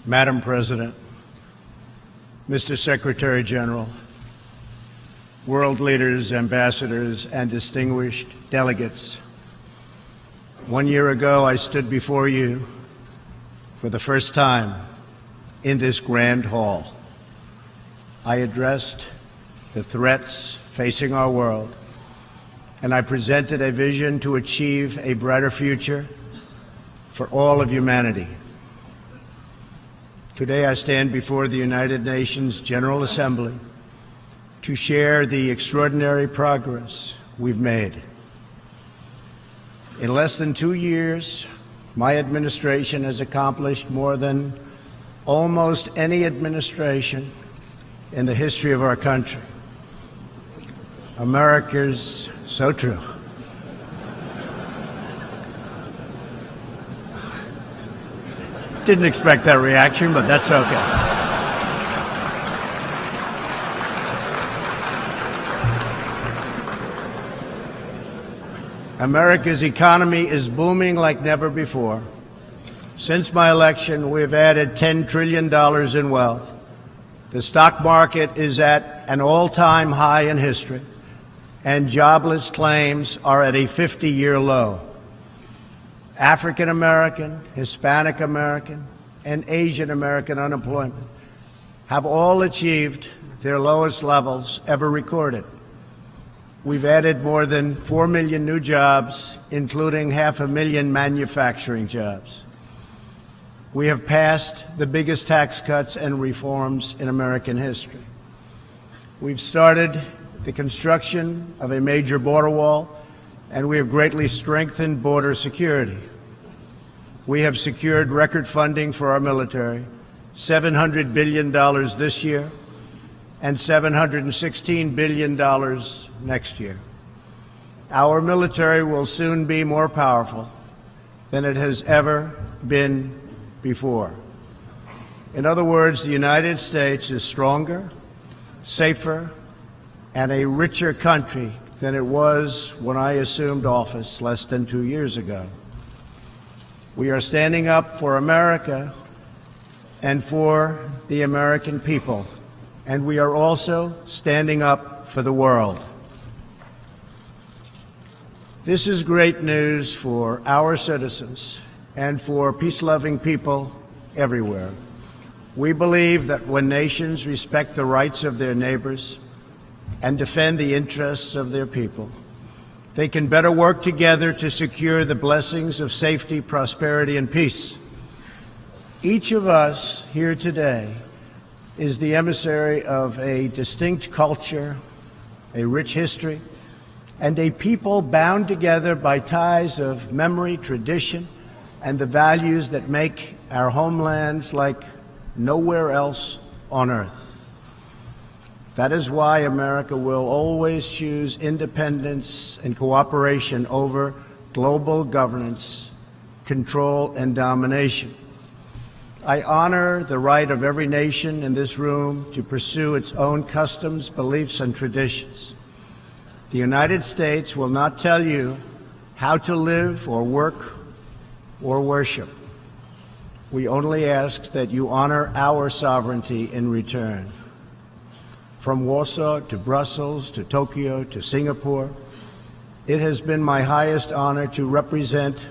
Madam President, Mr. Secretary General, world leaders, ambassadors, and distinguished delegates, 1 year ago I stood before you for the first time in this grand hall. I addressed the threats facing our world, and I presented a vision to achieve a brighter future for all of humanity. Today I stand before the United Nations General Assembly to share the extraordinary progress we've made. In less than 2 years, my administration has accomplished more than almost any administration in the history of our country. America's so true. Didn't expect that reaction, but that's okay. America's economy is booming like never before. Since my election, we've added $10 trillion in wealth. The stock market is at an all-time high in history, and jobless claims are at a 50-year low. African American, Hispanic American, and Asian American unemployment have all achieved their lowest levels ever recorded. We've added more than 4 million new jobs, including 500,000 manufacturing jobs. We have passed the biggest tax cuts and reforms in American history. We've started the construction of a major border wall, and we have greatly strengthened border security. We have secured record funding for our military, $700 billion this year and $716 billion next year. Our military will soon be more powerful than it has ever been before. In other words, the United States is stronger, safer, and a richer country than it was when I assumed office less than 2 years ago. We are standing up for America and for the American people, and we are also standing up for the world. This is great news for our citizens and for peace-loving people everywhere. We believe that when nations respect the rights of their neighbors and defend the interests of their people, they can better work together to secure the blessings of safety, prosperity, and peace. Each of us here today is the emissary of a distinct culture, a rich history, and a people bound together by ties of memory, tradition, and the values that make our homelands like nowhere else on earth. That is why America will always choose independence and cooperation over global governance, control, and domination. I honor the right of every nation in this room to pursue its own customs, beliefs, and traditions. The United States will not tell you how to live or work or worship. We only ask that you honor our sovereignty in return. From Warsaw to Brussels to Tokyo to Singapore, it has been my highest honor to represent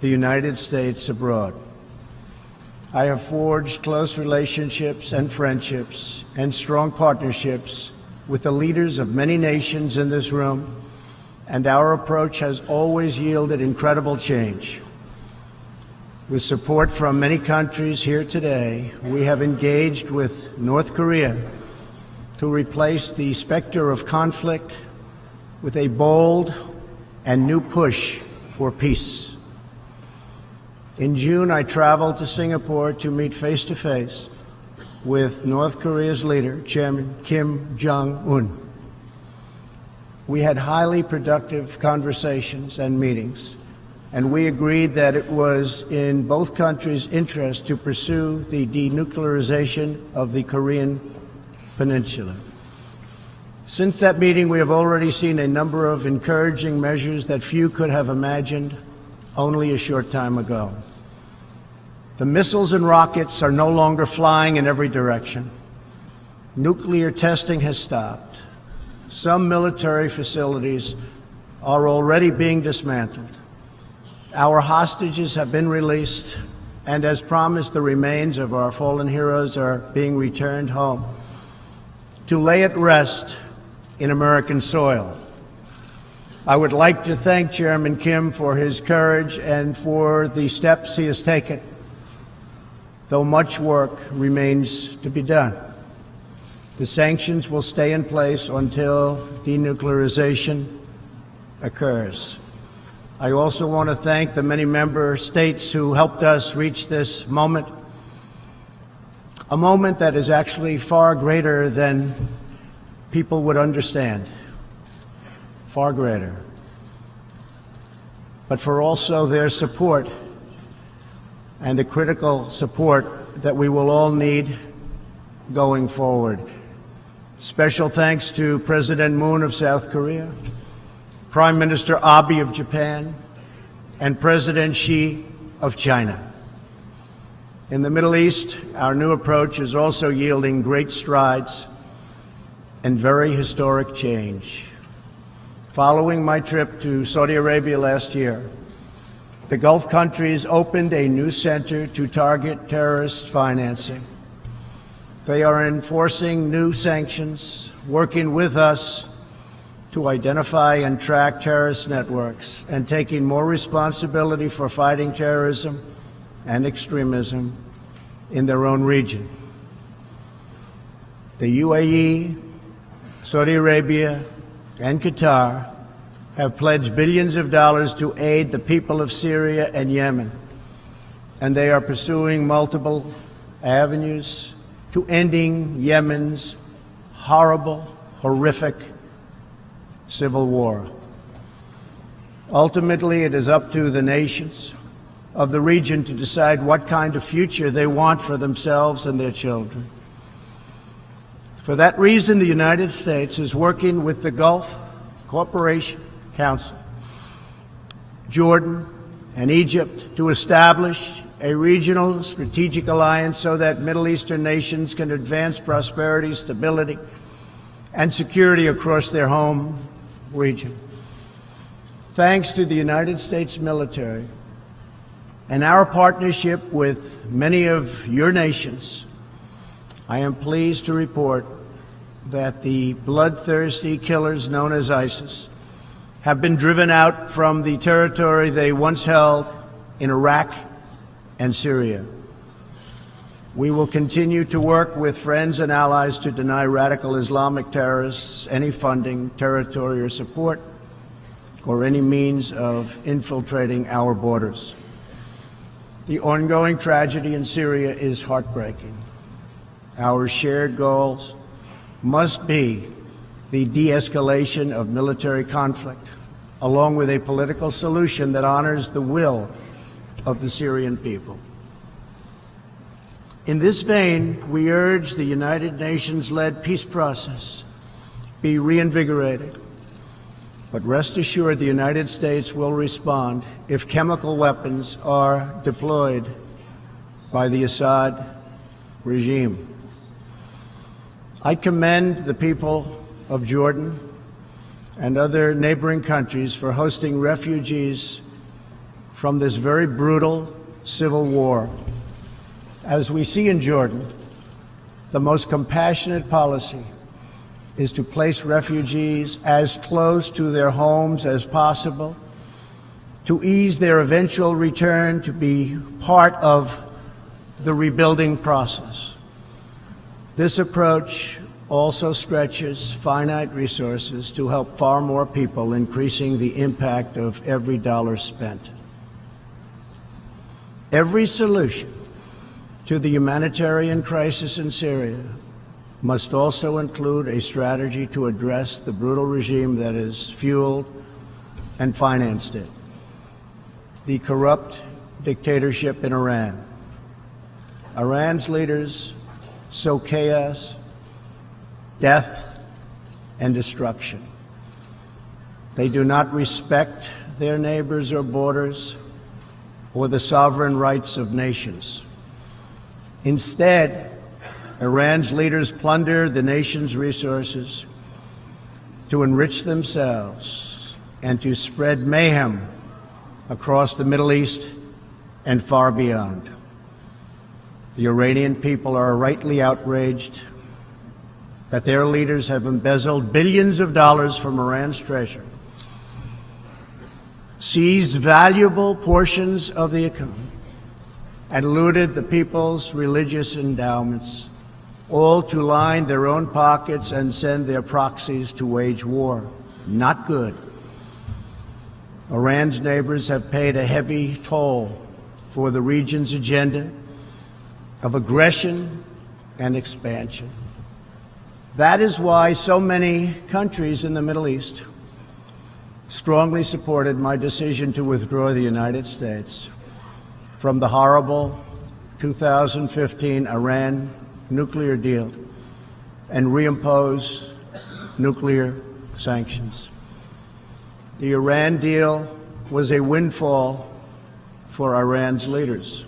the United States abroad. I have forged close relationships and friendships and strong partnerships with the leaders of many nations in this room, and our approach has always yielded incredible change. With support from many countries here today, we have engaged with North Korea to replace the specter of conflict with a bold and new push for peace. In June, I traveled to Singapore to meet face-to-face with North Korea's leader, Chairman Kim Jong-un. We had highly productive conversations and meetings, and we agreed that it was in both countries' interest to pursue the denuclearization of the Korean Peninsula. Since that meeting, we have already seen a number of encouraging measures that few could have imagined only a short time ago. The missiles and rockets are no longer flying in every direction. Nuclear testing has stopped. Some military facilities are already being dismantled. Our hostages have been released, and as promised, the remains of our fallen heroes are being returned home to lay at rest in American soil. I would like to thank Chairman Kim for his courage and for the steps he has taken, though much work remains to be done. The sanctions will stay in place until denuclearization occurs. I also want to thank the many member states who helped us reach this moment, a moment that is actually far greater than people would understand, far greater, but for also their support and the critical support that we will all need going forward. Special thanks to President Moon of South Korea, Prime Minister Abe of Japan, and President Xi of China. In the Middle East, our new approach is also yielding great strides and very historic change. Following my trip to Saudi Arabia last year, the Gulf countries opened a new center to target terrorist financing. They are enforcing new sanctions, working with us to identify and track terrorist networks, and taking more responsibility for fighting terrorism and extremism in their own region. The UAE, Saudi Arabia, and Qatar have pledged billions of dollars to aid the people of Syria and Yemen, and they are pursuing multiple avenues to ending Yemen's horrible, horrific civil war. Ultimately, it is up to the nations of the region to decide what kind of future they want for themselves and their children. For that reason, the United States is working with the Gulf Cooperation Council, Jordan, and Egypt to establish a regional strategic alliance so that Middle Eastern nations can advance prosperity, stability, and security across their home region. Thanks to the United States military and our partnership with many of your nations, I am pleased to report that the bloodthirsty killers known as ISIS have been driven out from the territory they once held in Iraq and Syria. We will continue to work with friends and allies to deny radical Islamic terrorists any funding, territory, or support, or any means of infiltrating our borders. The ongoing tragedy in Syria is heartbreaking. Our shared goals must be the de-escalation of military conflict, along with a political solution that honors the will of the Syrian people. In this vein, we urge the United Nations-led peace process be reinvigorated. But rest assured, the United States will respond if chemical weapons are deployed by the Assad regime. I commend the people of Jordan and other neighboring countries for hosting refugees from this very brutal civil war. As we see in Jordan, the most compassionate policy is to place refugees as close to their homes as possible, to ease their eventual return to be part of the rebuilding process. This approach also stretches finite resources to help far more people, increasing the impact of every dollar spent. Every solution to the humanitarian crisis in Syria must also include a strategy to address the brutal regime that has fueled and financed it, the corrupt dictatorship in Iran. Iran's leaders sow chaos, death, and destruction. They do not respect their neighbors or borders or the sovereign rights of nations. Instead, Iran's leaders plunder the nation's resources to enrich themselves and to spread mayhem across the Middle East and far beyond. The Iranian people are rightly outraged that their leaders have embezzled billions of dollars from Iran's treasury, seized valuable portions of the economy, and looted the people's religious endowments, all to line their own pockets and send their proxies to wage war. Not good. Iran's neighbors have paid a heavy toll for the region's agenda of aggression and expansion. That is why so many countries in the Middle East strongly supported my decision to withdraw the United States from the horrible 2015 Iran nuclear deal and reimpose nuclear sanctions. The Iran deal was a windfall for Iran's leaders.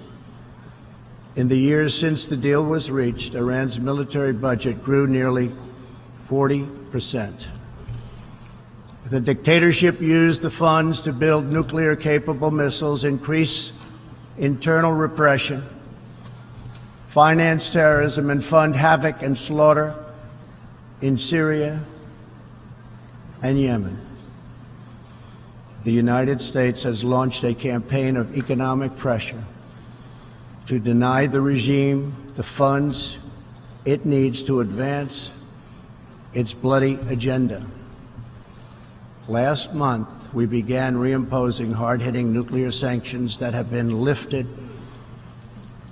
In the years since the deal was reached, Iran's military budget grew nearly 40%. The dictatorship used the funds to build nuclear-capable missiles, increase internal repression, finance terrorism, and fund havoc and slaughter in Syria and Yemen. The United States has launched a campaign of economic pressure to deny the regime the funds it needs to advance its bloody agenda. Last month, we began reimposing hard-hitting nuclear sanctions that have been lifted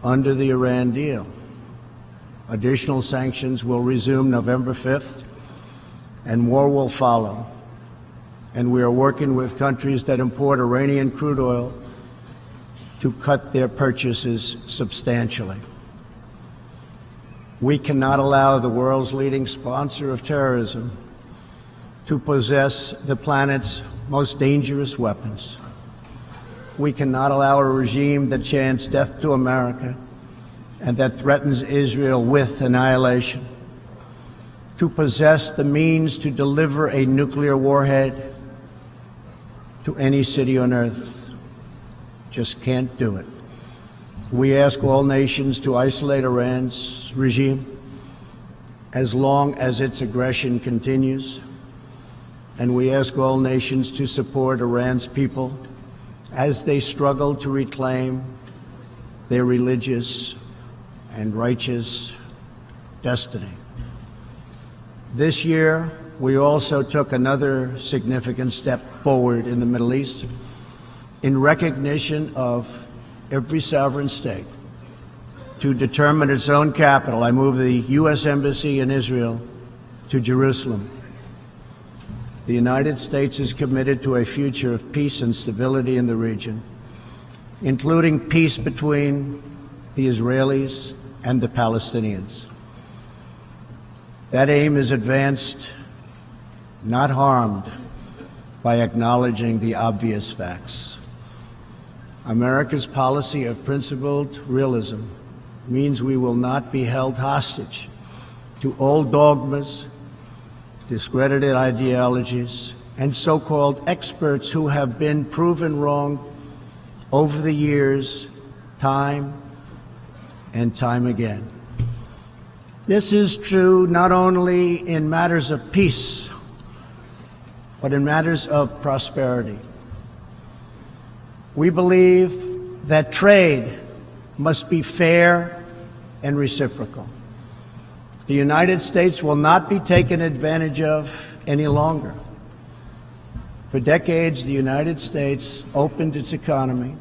under the Iran deal. Additional sanctions will resume November 5th, and more will follow. And we are working with countries that import Iranian crude oil to cut their purchases substantially. We cannot allow the world's leading sponsor of terrorism to possess the planet's most dangerous weapons. We cannot allow a regime that chants death to America and that threatens Israel with annihilation to possess the means to deliver a nuclear warhead to any city on earth. Just can't do it. We ask all nations to isolate Iran's regime as long as its aggression continues. And we ask all nations to support Iran's people as they struggle to reclaim their religious and righteous destiny. This year, we also took another significant step forward in the Middle East in recognition of every sovereign state to determine its own capital. I moved the U.S. Embassy in Israel to Jerusalem. The United States is committed to a future of peace and stability in the region, including peace between the Israelis and the Palestinians. That aim is advanced, not harmed, by acknowledging the obvious facts. America's policy of principled realism means we will not be held hostage to old dogmas, discredited ideologies, and so-called experts who have been proven wrong over the years, time and time again. This is true not only in matters of peace, but in matters of prosperity. We believe that trade must be fair and reciprocal. The United States will not be taken advantage of any longer. For decades, the United States opened its economy,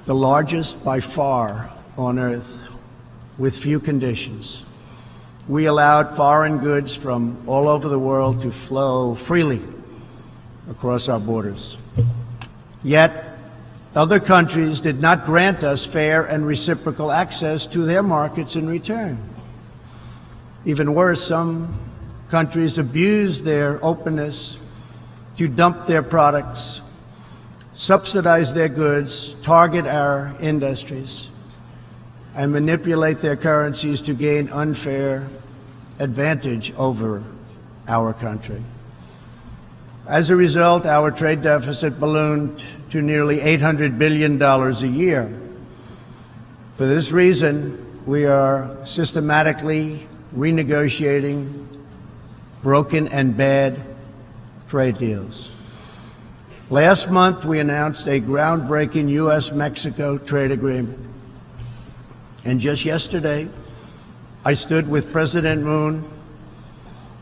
the largest by far on earth, with few conditions. We allowed foreign goods from all over the world to flow freely across our borders. Yet, other countries did not grant us fair and reciprocal access to their markets in return. Even worse, some countries abused their openness to dump their products, subsidize their goods, target our industries, and manipulate their currencies to gain unfair advantage over our country. As a result, our trade deficit ballooned to nearly $800 billion a year. For this reason, we are systematically renegotiating broken and bad trade deals. Last month, we announced a groundbreaking U.S.-Mexico trade agreement. And just yesterday, I stood with President Moon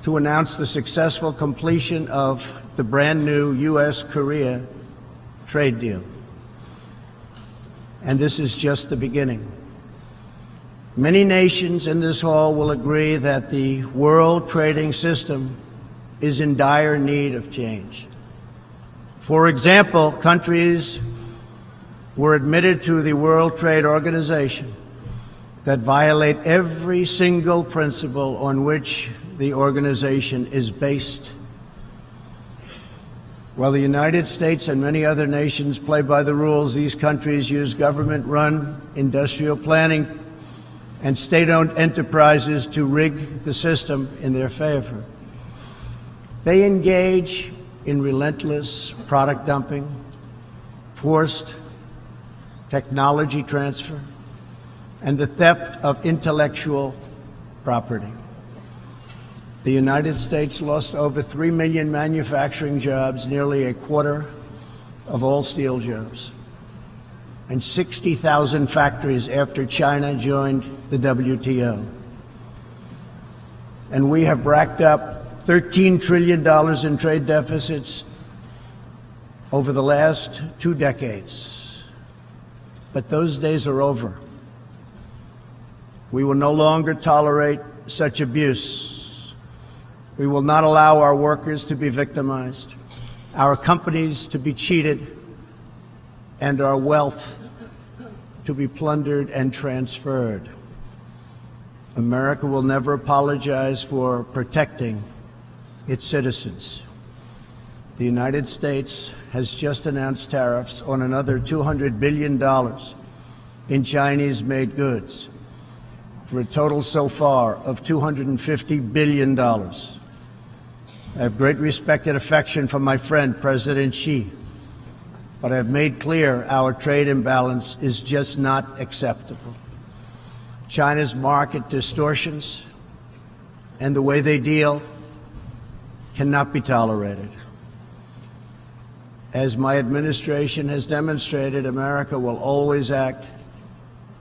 to announce the successful completion of the brand new U.S.-Korea trade deal. And this is just the beginning. Many nations in this hall will agree that the world trading system is in dire need of change. For example, countries were admitted to the World Trade Organization that violate every single principle on which the organization is based. While the United States and many other nations play by the rules, these countries use government-run industrial planning and state-owned enterprises to rig the system in their favor. They engage in relentless product dumping, forced technology transfer, and the theft of intellectual property. The United States lost over 3 million manufacturing jobs, nearly a quarter of all steel jobs, and 60,000 factories after China joined the WTO. And we have racked up $13 trillion in trade deficits over the last 2 decades. But those days are over. We will no longer tolerate such abuse. We will not allow our workers to be victimized, our companies to be cheated, and our wealth to be plundered and transferred. America will never apologize for protecting its citizens. The United States has just announced tariffs on another $200 billion in Chinese-made goods, for a total so far of $250 billion. I have great respect and affection for my friend, President Xi, but I have made clear our trade imbalance is just not acceptable. China's market distortions and the way they deal cannot be tolerated. As my administration has demonstrated, America will always act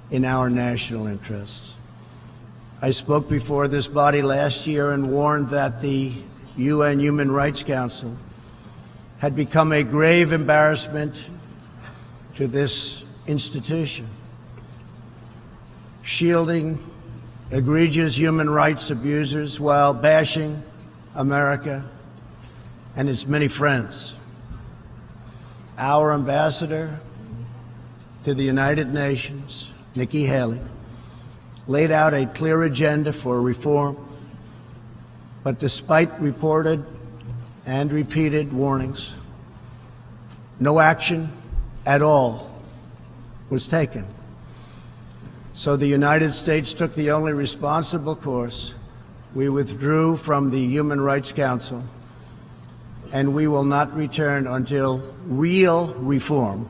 in our national interests. I spoke before this body last year and warned that the UN Human Rights Council had become a grave embarrassment to this institution, shielding egregious human rights abusers while bashing America and its many friends. Our ambassador to the United Nations, Nikki Haley, laid out a clear agenda for reform, but despite reported and repeated warnings, no action at all was taken. So the United States took the only responsible course. We withdrew from the Human Rights Council, and we will not return until real reform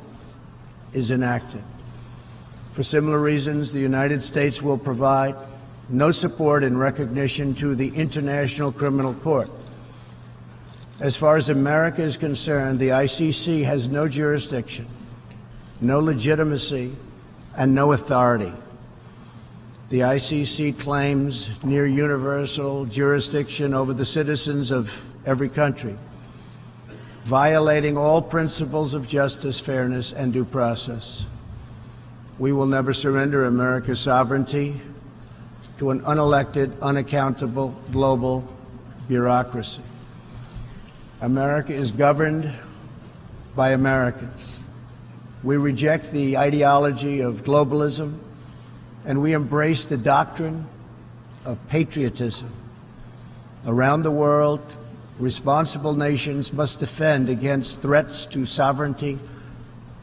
is enacted. For similar reasons, the United States will provide no support in recognition to the International Criminal Court. As far as America is concerned, the ICC has no jurisdiction, no legitimacy, and no authority. The ICC claims near universal jurisdiction over the citizens of every country, violating all principles of justice, fairness, and due process. We will never surrender America's sovereignty to an unelected, unaccountable global bureaucracy. America is governed by Americans. We reject the ideology of globalism, and we embrace the doctrine of patriotism. Around the world, responsible nations must defend against threats to sovereignty,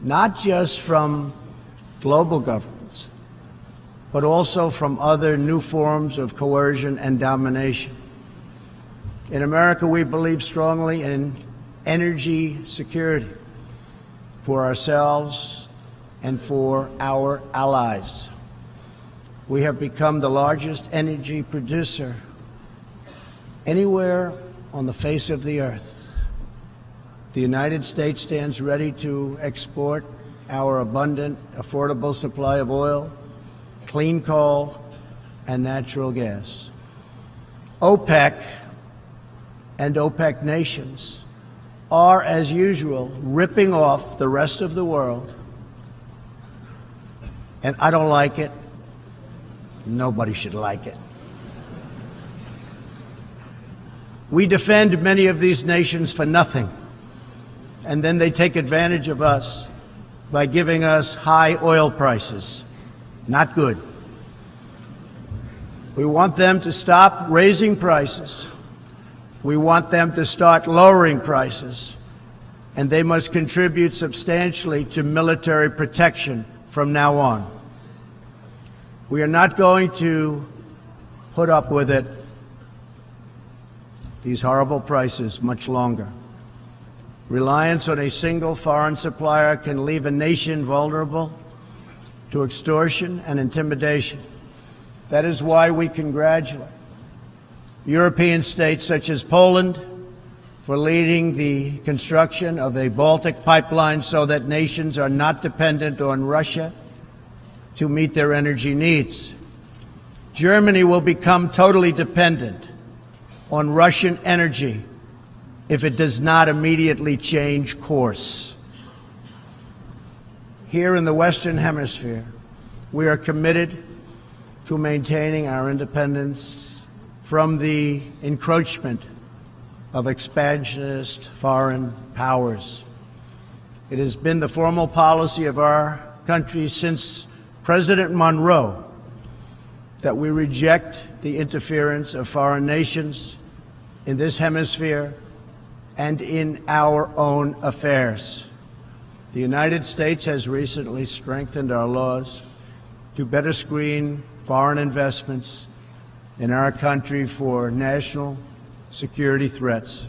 not just from global governments, but also from other new forms of coercion and domination. In America, we believe strongly in energy security for ourselves and for our allies. We have become the largest energy producer anywhere on the face of the earth. The United States stands ready to export our abundant, affordable supply of oil, clean coal, and natural gas. OPEC and OPEC nations are, as usual, ripping off the rest of the world, and I don't like it. Nobody should like it. We defend many of these nations for nothing, and then they take advantage of us by giving us high oil prices. Not good. We want them to stop raising prices. We want them to start lowering prices, and they must contribute substantially to military protection from now on. We are not going to put up with it, these horrible prices, much longer. Reliance on a single foreign supplier can leave a nation vulnerable to extortion and intimidation. That is why we congratulate European states such as Poland for leading the construction of a Baltic pipeline so that nations are not dependent on Russia to meet their energy needs. Germany will become totally dependent on Russian energy if it does not immediately change course. Here in the Western Hemisphere, we are committed to maintaining our independence from the encroachment of expansionist foreign powers. It has been the formal policy of our country since President Monroe that we reject the interference of foreign nations in this hemisphere and in our own affairs. The United States has recently strengthened our laws to better screen foreign investments in our country for national security threats.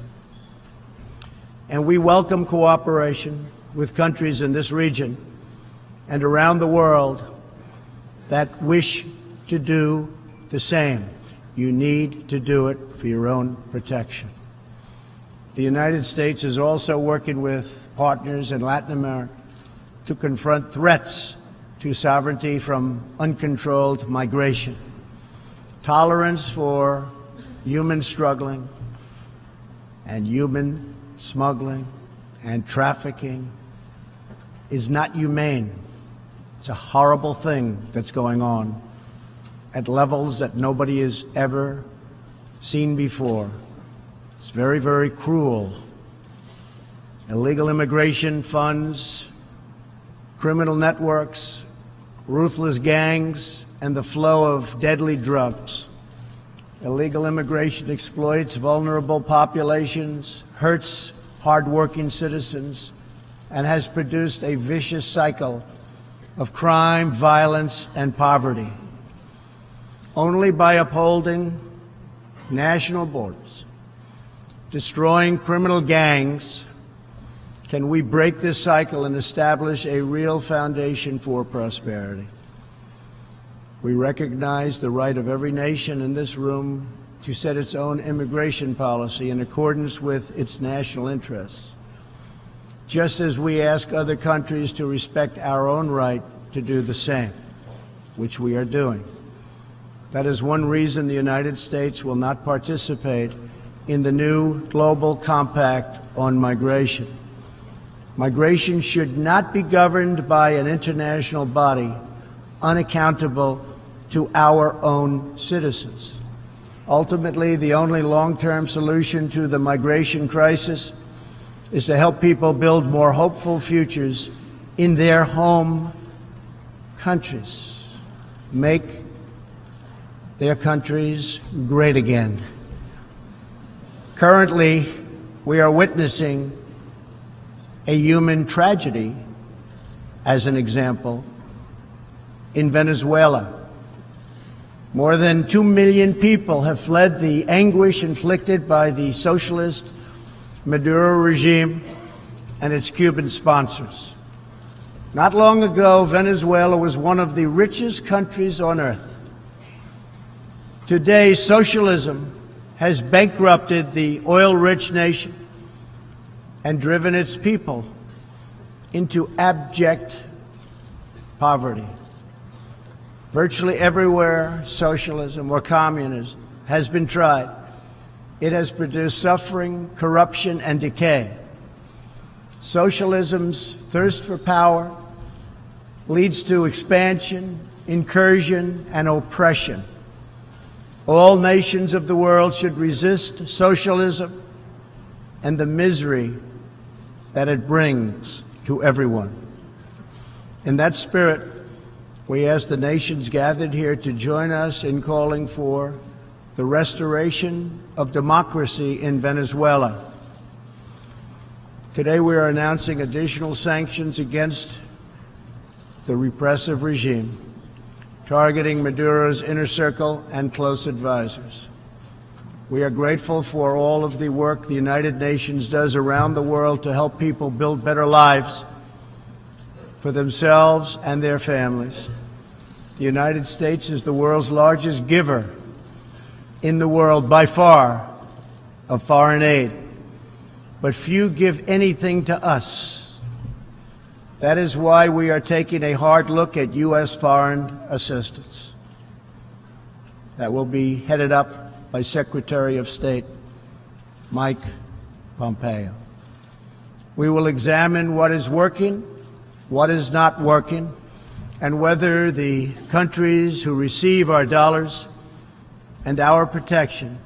And we welcome cooperation with countries in this region and around the world that wish to do the same. You need to do it for your own protection. The United States is also working with partners in Latin America to confront threats to sovereignty from uncontrolled migration. Tolerance for human struggling and human smuggling and trafficking is not humane. It's a horrible thing that's going on at levels that nobody has ever seen before. It's very, very cruel. Illegal immigration funds criminal networks, ruthless gangs, and the flow of deadly drugs. Illegal immigration exploits vulnerable populations, hurts hard-working citizens, and has produced a vicious cycle of crime, violence, and poverty. Only by upholding national borders, destroying criminal gangs, can we break this cycle and establish a real foundation for prosperity. We recognize the right of every nation in this room to set its own immigration policy in accordance with its national interests, just as we ask other countries to respect our own right to do the same, which we are doing. That is one reason the United States will not participate in the new global compact on migration. Migration should not be governed by an international body unaccountable to our own citizens. Ultimately, the only long-term solution to the migration crisis is to help people build more hopeful futures in their home countries, make their countries great again. Currently, we are witnessing a human tragedy, as an example, in Venezuela, More than 2 million people have fled the anguish inflicted by the socialist Maduro regime and its Cuban sponsors. Not long ago, Venezuela was one of the richest countries on earth. Today, socialism has bankrupted the oil-rich nation and driven its people into abject poverty. Virtually everywhere socialism or communism has been tried, it has produced suffering, corruption, and decay. Socialism's thirst for power leads to expansion, incursion, and oppression. All nations of the world should resist socialism and the misery that it brings to everyone. In that spirit, we ask the nations gathered here to join us in calling for the restoration of democracy in Venezuela. Today we are announcing additional sanctions against the repressive regime, targeting Maduro's inner circle and close advisors. We are grateful for all of the work the United Nations does around the world to help people build better lives for themselves and their families. The United States is the world's largest giver in the world by far of foreign aid, but few give anything to us. That is why we are taking a hard look at U.S. foreign assistance that will be headed up by Secretary of State Mike Pompeo. We will examine what is working, what is not working, and whether the countries who receive our dollars and our protection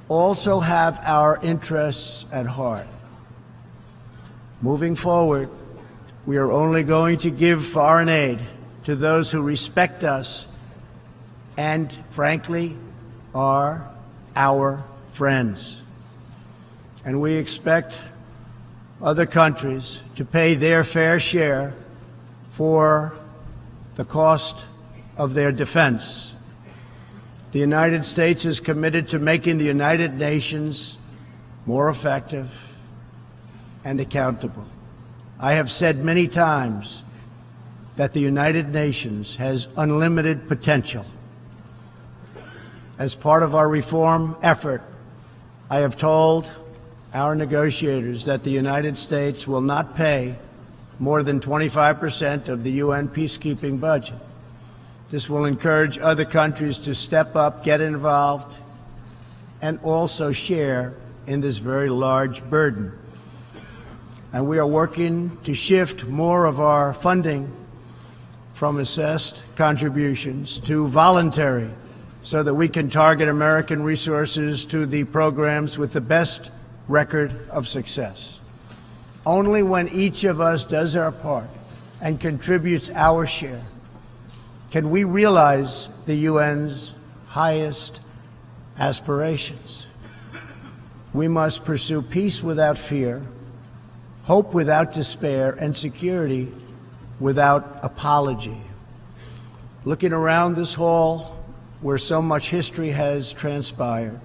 also have our interests at heart. Moving forward, we are only going to give foreign aid to those who respect us and, frankly, are our friends. And we expect other countries to pay their fair share for the cost of their defense. The United States is committed to making the United Nations more effective and accountable. I have said many times that the United Nations has unlimited potential. As part of our reform effort, I have told our negotiators that the United States will not pay more than 25% of the UN peacekeeping budget. This will encourage other countries to step up, get involved, and also share in this very large burden. And we are working to shift more of our funding from assessed contributions to voluntary, so that we can target American resources to the programs with the best record of success. Only when each of us does our part and contributes our share can we realize the UN's highest aspirations. We must pursue peace without fear, hope without despair, and security without apology. Looking around this hall, where so much history has transpired,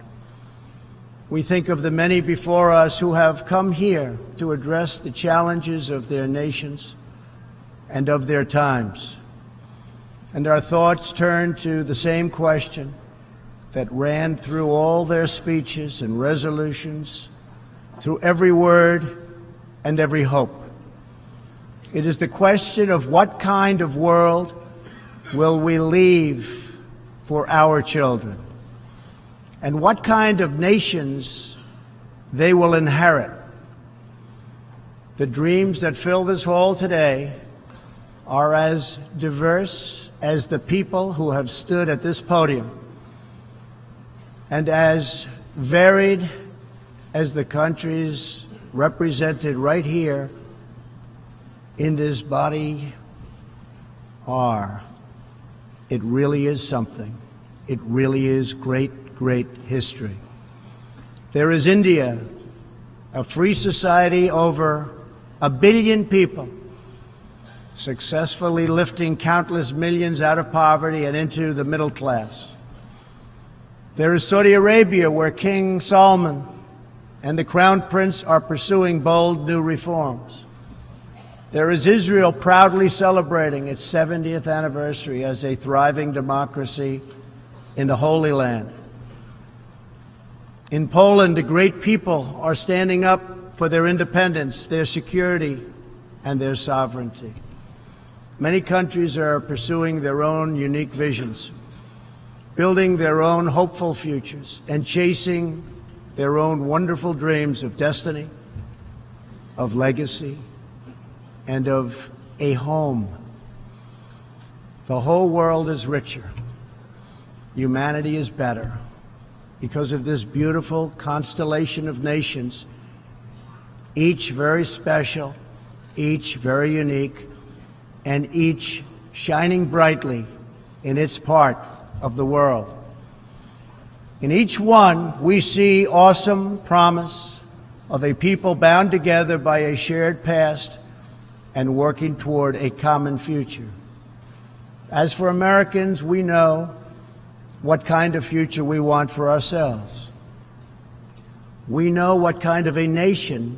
we think of the many before us who have come here to address the challenges of their nations and of their times. And our thoughts turn to the same question that ran through all their speeches and resolutions, through every word and every hope. It is the question of what kind of world will we leave for our children, and what kind of nations they will inherit. The dreams that fill this hall today are as diverse as the people who have stood at this podium, and as varied as the countries represented right here in this body are. It really is something. It really is great, great history. There is India, a free society, over 1 billion people, successfully lifting countless millions out of poverty and into the middle class. There is Saudi Arabia, where King Salman and the Crown Prince are pursuing bold new reforms. There is Israel, proudly celebrating its 70th anniversary as a thriving democracy in the Holy Land. In Poland, the great people are standing up for their independence, their security, and their sovereignty. Many countries are pursuing their own unique visions, building their own hopeful futures, and chasing their own wonderful dreams of destiny, of legacy, and of a home. The whole world is richer. Humanity is better because of this beautiful constellation of nations, each very special, each very unique, and each shining brightly in its part of the world. In each one, we see awesome promise of a people bound together by a shared past and working toward a common future. As for Americans, we know what kind of future we want for ourselves. We know what kind of a nation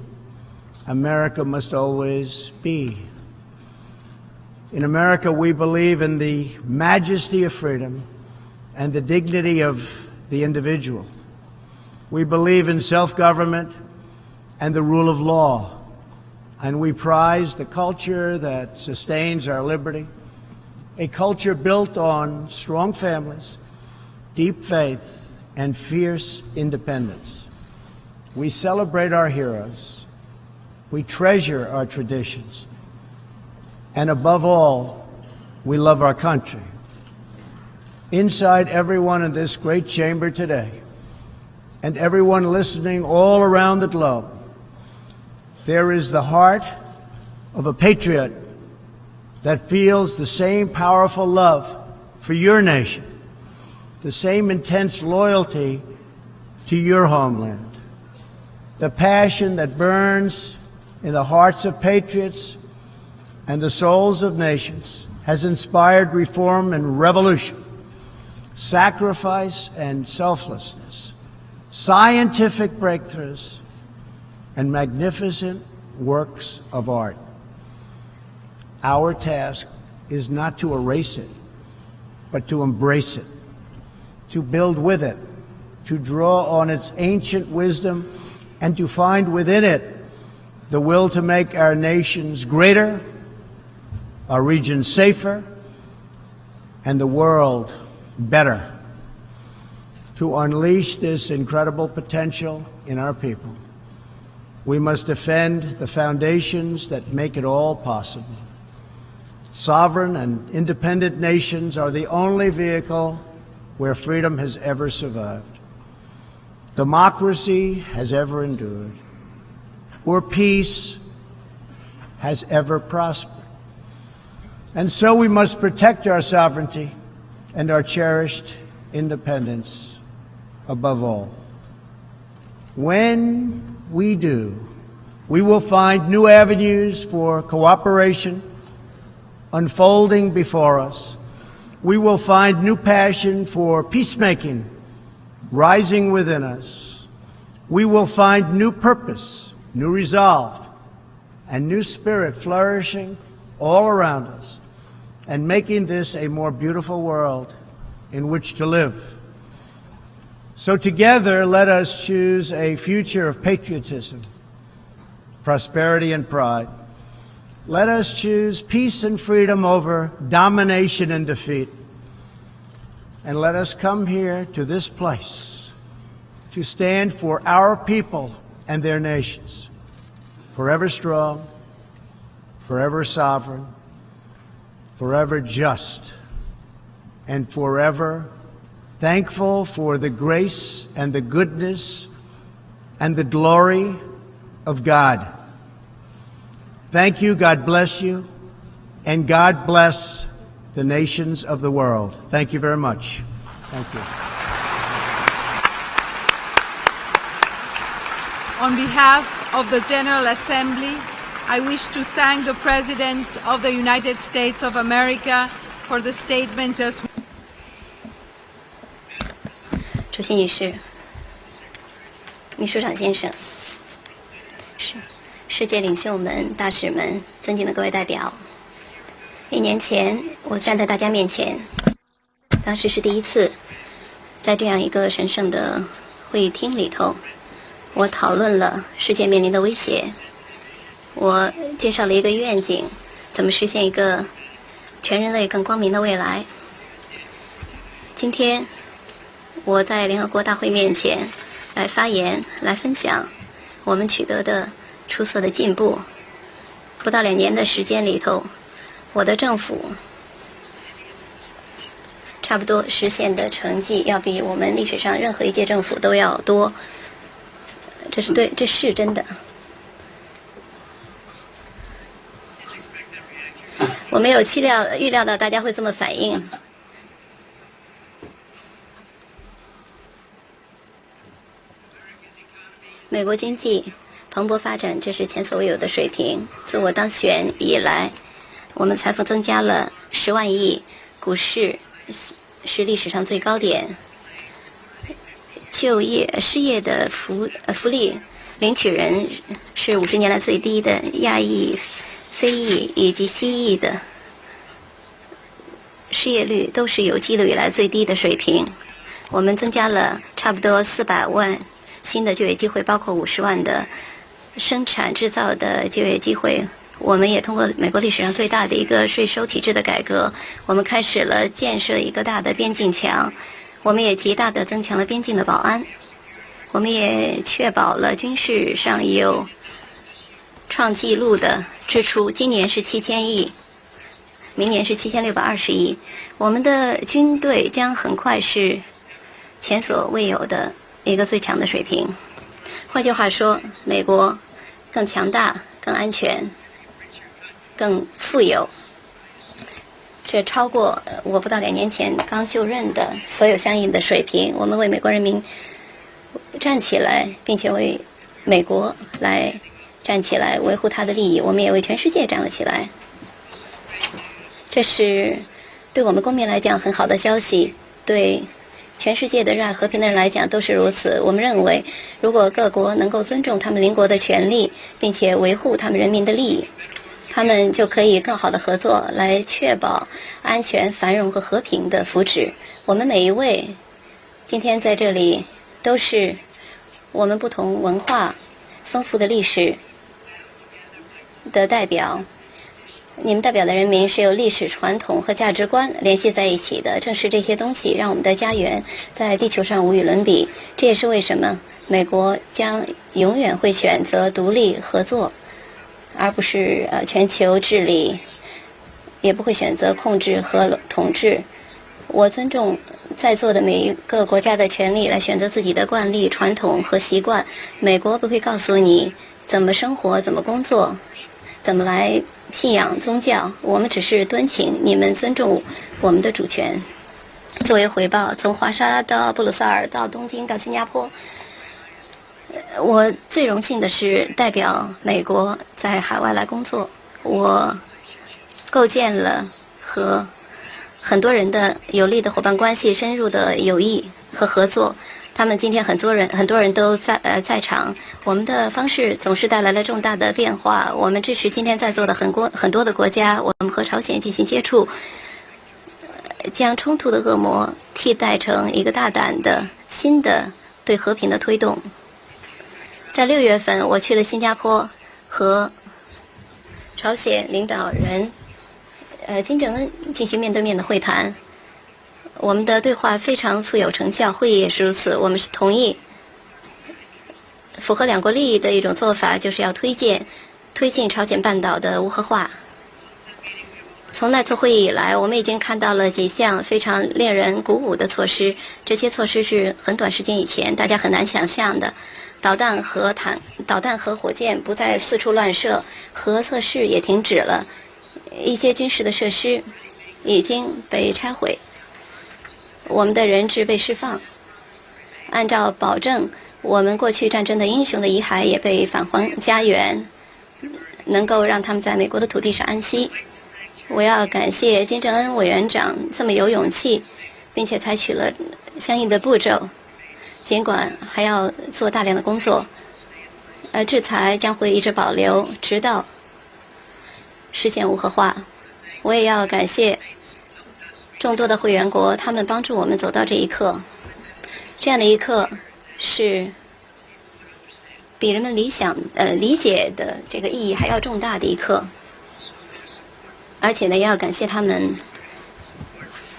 America must always be. In America, we believe in the majesty of freedom and the dignity of the individual. We believe in self-government and the rule of law, and we prize the culture that sustains our liberty, a culture built on strong families, deep faith, and fierce independence. We celebrate our heroes. We treasure our traditions. And above all, we love our country. Inside everyone in this great chamber today, and everyone listening all around the globe, there is the heart of a patriot that feels the same powerful love for your nation, the same intense loyalty to your homeland. The passion that burns in the hearts of patriots and the souls of nations has inspired reform and revolution, sacrifice and selflessness, scientific breakthroughs, and magnificent works of art. Our task is not to erase it, but to embrace it, to build with it, to draw on its ancient wisdom, and to find within it the will to make our nations greater, our region safer, and the world better. To unleash this incredible potential in our people, we must defend the foundations that make it all possible. Sovereign and independent nations are the only vehicle where freedom has ever survived, democracy has ever endured, or peace has ever prospered. And so we must protect our sovereignty and our cherished independence above all. When we do, we will find new avenues for cooperation unfolding before us. We will find new passion for peacemaking rising within us. We will find new purpose, new resolve, and new spirit flourishing all around us, and making this a more beautiful world in which to live. So together, let us choose a future of patriotism, prosperity, and pride. Let us choose peace and freedom over domination and defeat. And let us come here to this place to stand for our people and their nations, forever strong, forever sovereign, forever just, and forever thankful for the grace and the goodness and the glory of God. Thank you, God bless you, and God bless the nations of the world. Thank you very much. Thank you. On behalf of the General Assembly, I wish to thank the President of the United States of America for the statement just 主席女士、秘书长先生、世界领袖们、大使们、尊敬的各位代表，1年前我站在大家面前，当时是第一次在这样一个神圣的会议厅里头，我讨论了世界面临的威胁，我介绍了一个愿景，怎么实现一个全人类更光明的未来。今天我在联合国大会面前来发言，来分享我们取得的出色的进步。不到2年的时间里头，我的政府差不多实现的成绩要比我们历史上任何一届政府都要多，这是真的。我没有预料到大家会这么反应。美国经济蓬勃发展，这是前所未有的水平。自我当选以来，我们财富增加了10万亿，股市是历史上最高点，失业的福利领取人是50年来最低的，亚裔、非裔以及西裔的失业率都是有记录以来最低的水平。我们增加了差不多400万新的就业机会，包括50万的生产制造的就业机会。我们也通过美国历史上最大的一个税收体制的改革，我们开始了建设一个大的边境墙，我们也极大地增强了边境的保安，我们也确保了军事上有创纪录的支出，今年是7000亿，明年是7620亿。我们的军队将很快是前所未有的一个最强的水平。换句话说，美国更强大、更安全、更富有，这超过我不到2年前刚就任的所有相应的水平。我们为美国人民站起来，并且为美国来站起来，维护他的利益。我们也为全世界站了起来。这是对我们公民来讲很好的消息，对全世界的热爱和平的人来讲都是如此。我们认为，如果各国能够尊重他们邻国的权利，并且维护他们人民的利益，他们就可以更好的合作，来确保安全、繁荣和和平的福祉。我们每一位今天在这里都是我们不同文化、丰富的历史的代表。你们代表的人民是由历史传统和价值观联系在一起的，正是这些东西让我们的家园在地球上无与伦比。这也是为什么美国将永远会选择独立合作，而不是全球治理，也不会选择控制和统治。我尊重在座的每一个国家的权利来选择自己的惯例、传统和习惯。美国不会告诉你怎么生活、怎么工作、怎么来信仰宗教，我们只是敦请你们尊重我们的主权。作为回报，从华沙到布鲁塞尔到东京到新加坡，我最荣幸的是代表美国在海外来工作。我构建了和很多人的有利的伙伴关系，深入的友谊和合作。他们今天很多人都在场，我们的方式总是带来了重大的变化。我们支持今天在座的很多的国家，我们和朝鲜进行接触，将冲突的恶魔替代成一个大胆的新的对和平的推动。在6月份，我去了新加坡，和朝鲜领导人金正恩进行面对面的会谈。我们的对话非常富有成效，会议也是如此。我们是同意符合2国利益的一种做法，就是要推进朝鲜半岛的无核化。从那次会议以来，我们已经看到了几项非常令人鼓舞的措施。这些措施是很短时间以前大家很难想象的。导弹和火箭不再四处乱射，核测试也停止了，一些军事的设施已经被拆毁。我们的人质被释放，按照保证，我们过去战争的英雄的遗骸也被返还家园，能够让他们在美国的土地上安息。我要感谢金正恩委员长这么有勇气，并且采取了相应的步骤，尽管还要做大量的工作，制裁将会一直保留，直到实现无核化。我也要感谢众多的会员国，他们帮助我们走到这一刻。这样的一刻是比人们理解的这个意义还要重大的一刻。而且呢，也要感谢他们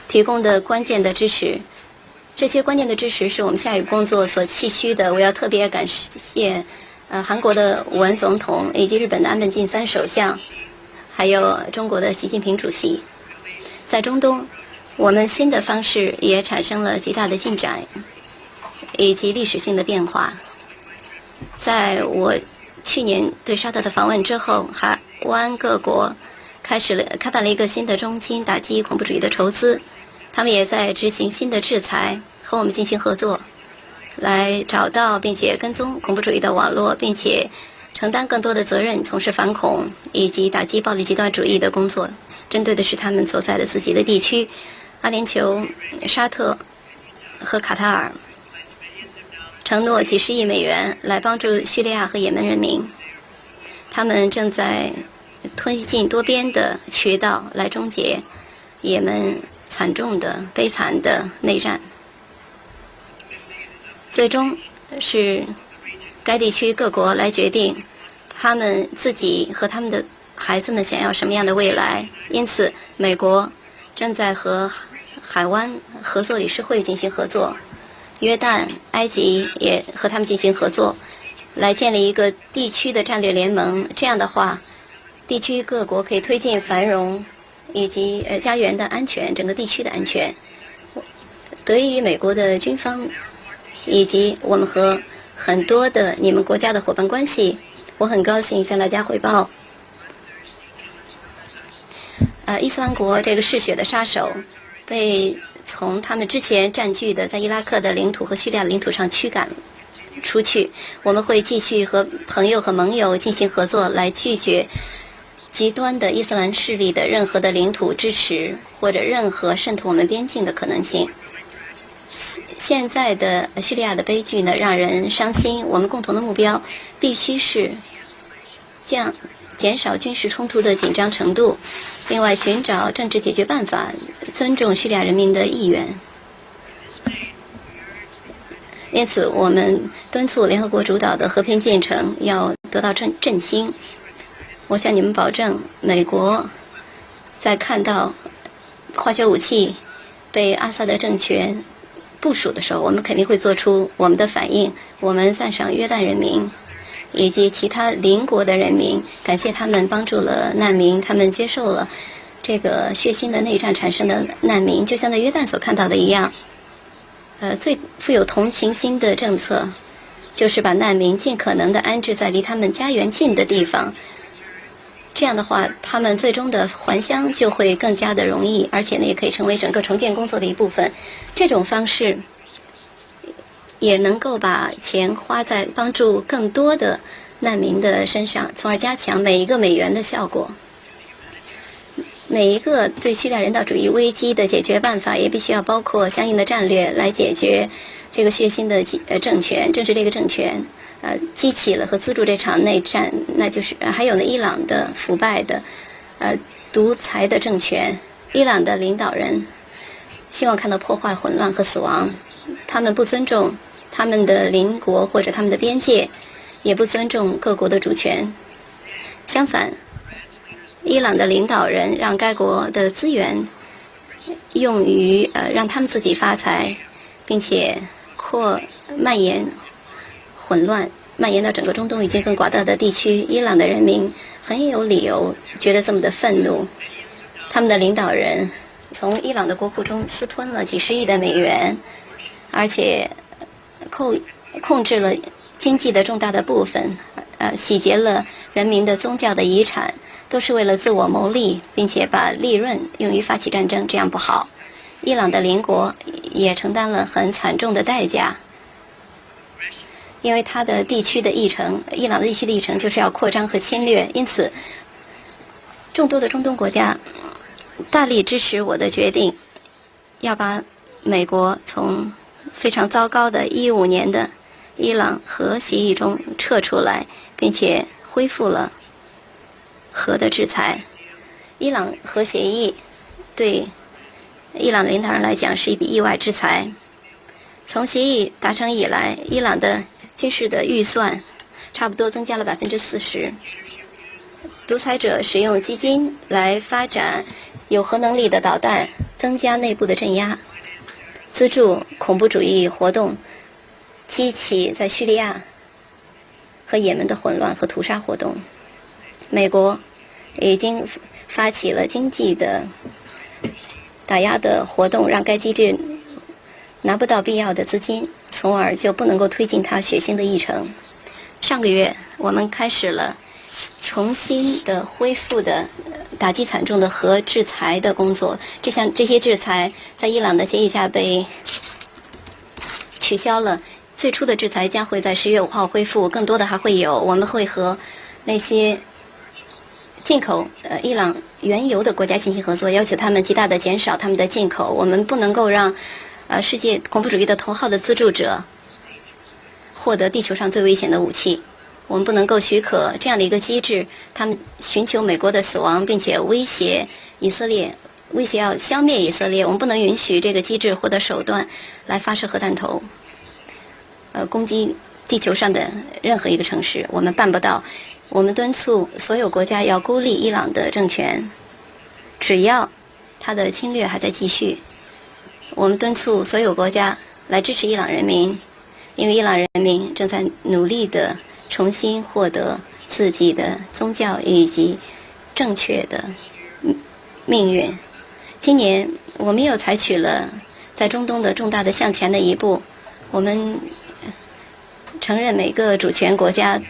提供的关键的支持。这些关键的支持是我们下一步工作所期需的。我要特别感谢韩国的武文总统，以及日本的安倍晋三首相，还有中国的习近平主席。在中东，我们新的方式也产生了极大的进展，以及历史性的变化。在我去年对沙特的访问之后，海湾各国开办了一个新的中心，打击恐怖主义的筹资。他们也在执行新的制裁，和我们进行合作，来找到并且跟踪恐怖主义的网络，并且承担更多的责任，从事反恐以及打击暴力极端主义的工作。针对的是他们所在的自己的地区，阿联酋、沙特和卡塔尔，承诺几十亿美元来帮助叙利亚和也门人民。他们正在推进多边的渠道来终结也门惨重的、悲惨的内战。最终是该地区各国来决定他们自己和他们的孩子们想要什么样的未来。因此，美国正在和海湾合作理事会进行合作，约旦、埃及也和他们进行合作，来建立一个地区的战略联盟。这样的话，地区各国可以推进繁荣以及家园的安全，整个地区的安全。得益于美国的军方以及我们和很多的你们国家的伙伴关系，我很高兴向大家汇报，伊斯兰国这个嗜血的杀手被从他们之前占据的在伊拉克的领土和叙利亚的领土上驱赶出去。我们会继续和朋友和盟友进行合作，来拒绝极端的伊斯兰势力的任何的领土支持或者任何渗透我们边境的可能性。现在的叙利亚的悲剧呢，让人伤心。我们共同的目标必须是减少军事冲突的紧张程度，另外寻找政治解决办法，尊重叙利亚人民的意愿。因此，我们敦促联合国主导的和平进程要得到振兴。我向你们保证，美国在看到化学武器被阿萨德政权部署的时候，我们肯定会做出我们的反应。我们赞赏约旦人民以及其他邻国的人民，感谢他们帮助了难民，他们接受了这个血腥的内战产生的难民，就像在约旦所看到的一样。最富有同情心的政策就是把难民尽可能的安置在离他们家园近的地方。这样的话，他们最终的还乡就会更加的容易，而且呢，也可以成为整个重建工作的一部分。这种方式也能够把钱花在帮助更多的难民的身上，从而加强每一个美元的效果。每一个对叙利亚人道主义危机的解决办法，也必须要包括相应的战略来解决这个血腥的政权，正是这个政权激起了和资助这场内战，那就是还有呢伊朗的腐败的独裁的政权。伊朗的领导人希望看到破坏、混乱和死亡，他们不尊重他们的邻国或者他们的边界，也不尊重各国的主权。相反，伊朗的领导人让该国的资源用于让他们自己发财，并且蔓延混乱，蔓延到整个中东以及更广大的地区。伊朗的人民很有理由觉得这么的愤怒。他们的领导人从伊朗的国库中私吞了几十亿的美元，而且控制了经济的重大的部分，洗劫了人民的宗教的遗产，都是为了自我谋利，并且把利润用于发起战争，这样不好。伊朗的邻国也承担了很惨重的代价，因为它的地区的议程，伊朗的地区的议程就是要扩张和侵略，因此众多的中东国家大力支持我的决定，要把美国从非常糟糕的15年的伊朗核协议中撤出来，并且恢复了核的制裁。伊朗核协议对伊朗领导人来讲是一笔意外之财。从协议达成以来，伊朗的军事的预算差不多增加了40%。独裁者使用基金来发展有核能力的导弹，增加内部的镇压，资助恐怖主义活动，激起在叙利亚和也门的混乱和屠杀活动。美国已经发起了经济的打压的活动，让该机制拿不到必要的资金，从而就不能够推进它血腥的议程。上个月，我们开始了重新的恢复的打击惨重的核制裁的工作。这些制裁在伊朗的协议下被取消了。最初的制裁将会在10月5号恢复，更多的还会有。我们会和那些进口伊朗原油的国家进行合作，要求他们极大的减少他们的进口。我们不能够让世界恐怖主义的头号的资助者获得地球上最危险的武器。我们不能够许可这样的一个机制，他们寻求美国的死亡，并且威胁以色列，威胁要消灭以色列。我们不能允许这个机制获得手段来发射核弹头，攻击地球上的任何一个城市。我们办不到。我们敦促所有国家要孤立伊朗的政权，只要他的侵略还在继续。我们敦促所有国家来支持伊朗人民，因为伊朗人民正在努力地重新获得自己的宗教以及正确的命运。今年我们又采取了在中东的重大的向前的一步，我们承认每个主权国家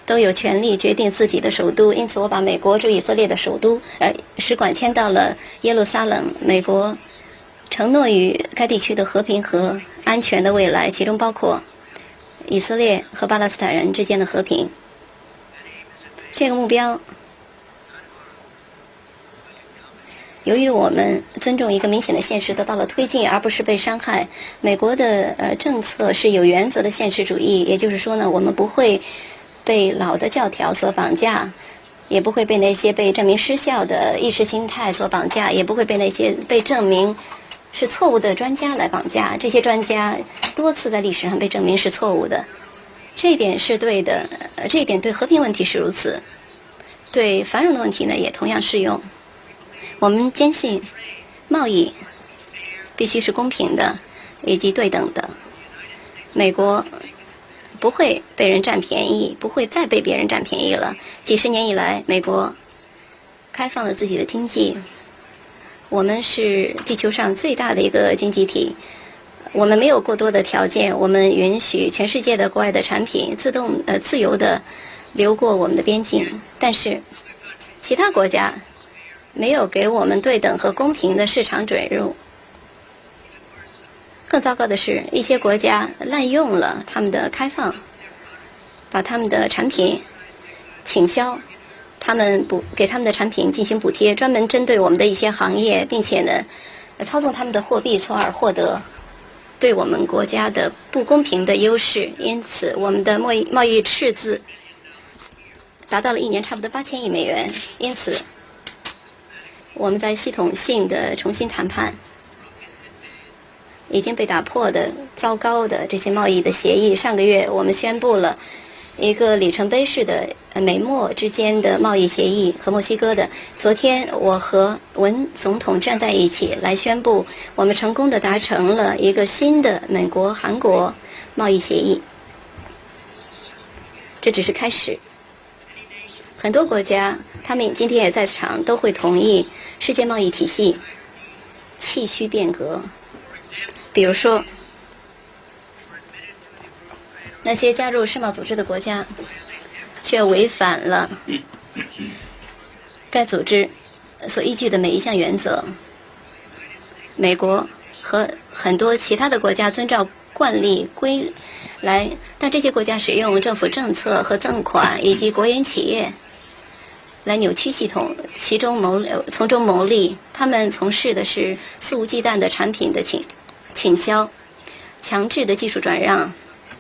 都有权利决定自己的首都，因此我把美国驻以色列的首都使馆迁到了耶路撒冷。美国承诺与该地区的和平和安全的未来，其中包括以色列和巴勒斯坦人之间的和平。这个目标，由于我们尊重一个明显的现实得到了推进，而不是被伤害。美国的政策是有原则的现实主义，也就是说呢，我们不会被老的教条所绑架，也不会被那些被证明失效的意识形态所绑架，也不会被那些被证明是错误的专家来绑架。这些专家多次在历史上被证明是错误的，这一点是对的。这一点对和平问题是如此，对繁荣的问题呢也同样适用。我们坚信贸易必须是公平的以及对等的。美国不会被人占便宜，不会再被别人占便宜了。几十年以来，美国开放了自己的经济，我们是地球上最大的一个经济体。我们没有过多的条件，我们允许全世界的国外的产品自由的流过我们的边境。但是其他国家没有给我们对等和公平的市场准入。更糟糕的是，一些国家滥用了他们的开放，把他们的产品倾销，给他们的产品进行补贴，专门针对我们的一些行业，并且呢，操纵他们的货币，从而获得对我们国家的不公平的优势。因此，我们的贸易赤字达到了1年差不多8000亿美元。因此，我们在系统性的重新谈判已经被打破的糟糕的这些贸易的协议。上个月我们宣布了一个里程碑式的美墨之间的贸易协议，和墨西哥的。昨天我和文总统站在一起来宣布，我们成功的达成了一个新的美国韩国贸易协议。这只是开始。很多国家他们今天也在场，都会同意世界贸易体系气需变革。比如说，那些加入世贸组织的国家却违反了该组织所依据的每一项原则。美国和很多其他的国家遵照惯例但这些国家使用政府政策和赠款以及国营企业来扭曲系统，从中牟利。他们从事的是肆无忌惮的产品的倾销，强制的技术转让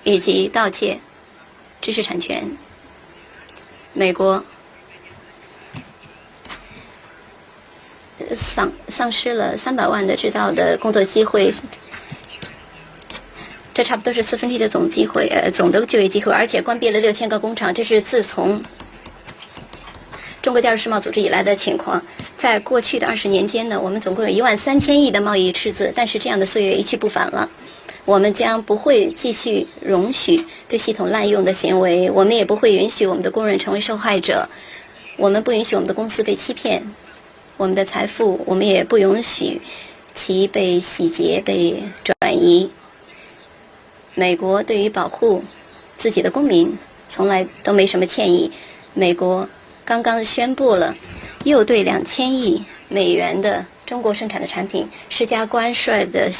以及盗窃知识产权。美国丧失了300万的制造的工作机会，这差不多是1/4的总的就业机会，而且关闭了6000个工厂，这是自从中国加入世贸组织以来的情况。在过去的20年间呢，我们总共有13000亿的贸易赤字，但是这样的岁月一去不返了。我们将不会继续容许对系统滥用的行为，我们也不会允许我们的工人成为受害者，我们不允许我们的公司被欺骗，我们的财富，我们也不允许其被洗劫、被转移。美国对于保护自己的公民从来都没什么歉意。美国刚刚宣布了又对2000亿美元的中国生产的产品施加关税的